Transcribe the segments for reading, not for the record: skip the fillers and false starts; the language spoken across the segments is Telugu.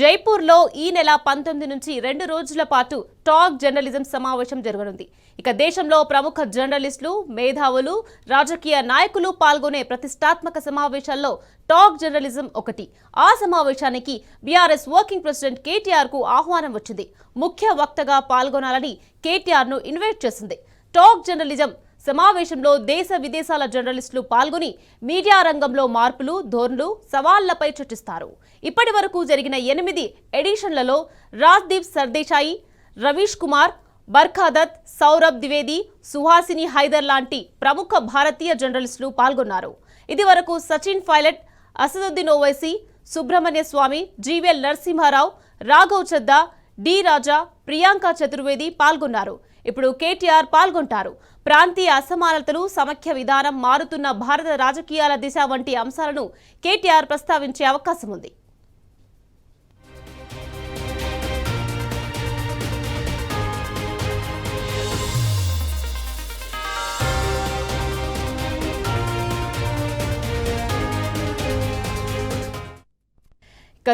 జైపూర్లో ఈ నెల 19 నుంచి 2 రోజుల పాటు టాక్ జర్నలిజం సమావేశం జరగనుంది. ఇక దేశంలో ప్రముఖ జర్నలిస్టులు, మేధావులు, రాజకీయ నాయకులు పాల్గొనే ప్రతిష్టాత్మక సమావేశాల్లో టాక్ జర్నలిజం ఒకటి. ఆ సమావేశానికి బీఆర్ఎస్ వర్కింగ్ ప్రెసిడెంట్ కేటీఆర్ కు ఆహ్వానం వచ్చింది. ముఖ్య వక్తగా పాల్గొనాలని కేటీఆర్ ను ఇన్వైట్ చేసింది. టాక్ జర్నలిజం సమావేశంలో దేశ విదేశాల జర్నలిస్టులు పాల్గొని మీడియా రంగంలో మార్పులు, ధోరణులు, సవాళ్లపై చర్చిస్తారు. ఇప్పటి వరకు జరిగిన 8 ఎడిషన్లలో రాజ్దీప్ సర్దేశాయి, రవీష్ కుమార్, బర్ఖాదత్, సౌరభ్ ద్వివేది, సుహాసిని హైదర్ లాంటి ప్రముఖ భారతీయ జర్నలిస్టులు పాల్గొన్నారు. ఇది వరకు సచిన్ పైలట్, అసదుద్దీన్ ఓవైసీ, సుబ్రహ్మణ్య స్వామి, జీవీఎల్ నరసింహారావు, రాఘవ్ చద్దా, డి రాజా, ప్రియాంక చతుర్వేది పాల్గొన్నారు. ఇప్పుడు కేటీఆర్ పాల్గొంటారు. ప్రాంతీయ అసమానతలు, సమైక్య విధానం, మారుతున్న భారత రాజకీయాల దిశ వంటి అంశాలను కేటీఆర్ ప్రస్తావించే అవకాశం ఉంది.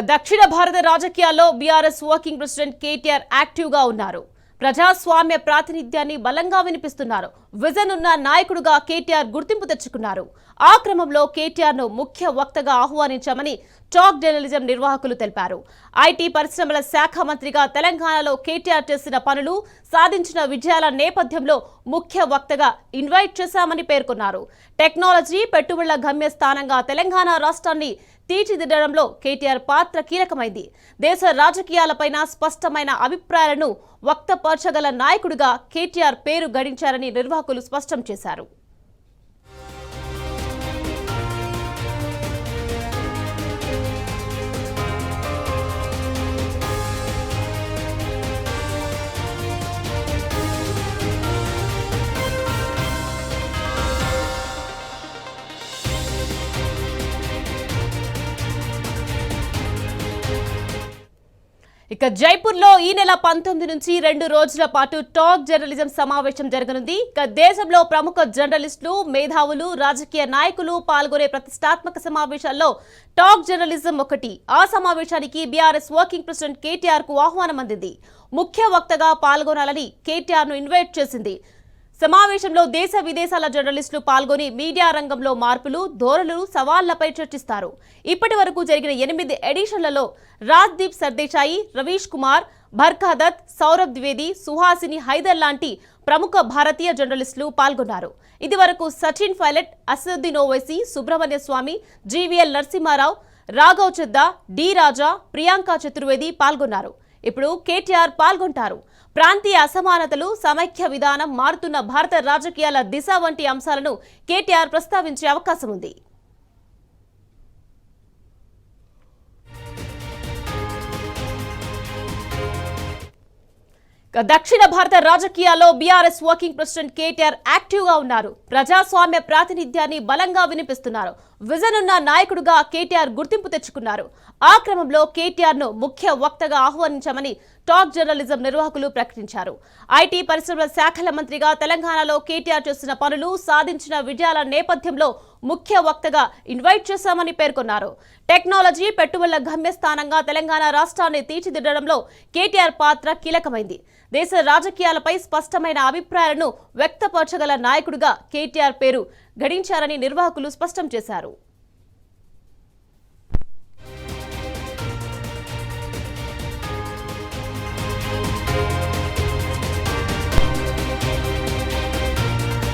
దక్షిణ భారత రాజకీయాల్లో BRS working president KTR active గా ఉన్నారు. ప్రజాస్వామ్య ప్రాతినిధ్యాన్ని బలంగా వినిపిస్తున్నారు. విజన్ ఉన్న నాయకుడుగా కేటీఆర్ గుర్తింపు తెచ్చుకున్నారు. ఆ క్రమంలో కేటీఆర్ ను ముఖ్య వక్తగా ఆహ్వానించామని టాక్ జర్నలిజం నిర్వాహకులు తెలిపారు. ఐటీ పరిశ్రమల శాఖ మంత్రిగా తెలంగాణలో కేటీఆర్ చేసిన పనులు, సాధించిన విజయాల నేపథ్యంలో ముఖ్య వక్తగా ఇన్వైట్ చేశామని పేర్కొన్నారు. టెక్నాలజీ, పెట్టుబడుల గమ్యస్థానంగా తెలంగాణ రాష్ట్రాన్ని తీర్చిదిద్దడంలో కేటీఆర్ పాత్ర కీలకమైంది. దేశ రాజకీయాలపైన స్పష్టమైన అభిప్రాయాలను వ్యక్తపరచగల నాయకుడిగా కేటీఆర్ పేరు గడించారని నిర్వాహకులు స్పష్టం చేశారు. ఇక జైపూర్లో ఈ నెల 19 నుంచి 2 రోజుల పాటు టాక్ జర్నలిజం సమావేశం జరగనుంది. ఇక దేశంలో ప్రముఖ జర్నలిస్టులు, మేధావులు, రాజకీయ నాయకులు పాల్గొనే ప్రతిష్టాత్మక సమావేశాల్లో టాక్ జర్నలిజం ఒకటి. ఆ సమావేశానికి బీఆర్ఎస్ వర్కింగ్ ప్రెసిడెంట్ కేటీఆర్ కు ఆహ్వానం అందింది. ముఖ్య వక్తగా పాల్గొనాలని కేటీఆర్ ను ఇన్వైట్ చేసింది. సమావేశంలో దేశ విదేశాల జర్నలిస్టులు పాల్గొని మీడియా రంగంలో మార్పులు, ధోరణులు, సవాళ్లపై చర్చిస్తారు. ఇప్పటి వరకు జరిగిన 8 ఎడిషన్లలో రాజ్దీప్ సర్దేశాయి, రవీష్ కుమార్, బర్ఖాదత్, సౌరభ్ ద్వివేది, సుహాసిని హైదర్ లాంటి ప్రముఖ భారతీయ జర్నలిస్టులు పాల్గొన్నారు. ఇది వరకు సచిన్ పైలట్, అసదుద్దీన్ ఓవైసీ, సుబ్రహ్మణ్య స్వామి, జీవీఎల్ నరసింహారావు, రాఘవ్ చద్దా, డి రాజా, ప్రియాంక చతుర్వేది పాల్గొన్నారు. ఇప్పుడు కేటీఆర్ పాల్గొంటారు. ప్రాంతీయ అసమానతలు, సమైక్య విధానం, మారుతున్న భారత రాజకీయాల దిశ వంటి అంశాలను కేటీఆర్ ప్రస్తావించే అవకాశం ఉంది. దక్షిణ భారత రాజకీయాల్లో BRS working president KTR active గా ఉన్నారు. ప్రజాస్వామ్య ప్రాతినిధ్యాన్ని బలంగా వినిపిస్తున్నారు. విజన్ ఉన్న నాయకుడుగా కేటీఆర్ గుర్తింపు తెచ్చుకున్నారు. ఆ క్రమంలో కేటీఆర్ ను ముఖ్య వక్తగా ఆహ్వానించామని టాక్ జర్నలిజం నిర్వాహకులు ప్రకటించారు. ఐటీ పరిశ్రమల శాఖల మంత్రిగా తెలంగాణలో కేటీఆర్ చేసిన పనులు, సాధించిన విజయాల నేపథ్యంలో ముఖ్య వక్తగా ఇన్వైట్ చేశామని పేర్కొన్నారు. టెక్నాలజీ, పెట్టుబడుల గమ్యస్థానంగా తెలంగాణ రాష్ట్రాన్ని తీర్చిదిద్దడంలో కేటీఆర్ పాత్ర కీలకమైంది. దేశ రాజకీయాలపై స్పష్టమైన అభిప్రాయాలను వ్యక్తపరచగల నాయకుడిగా కేటీఆర్ పేరు గడించారని నిర్వాహకులు స్పష్టం చేశారు.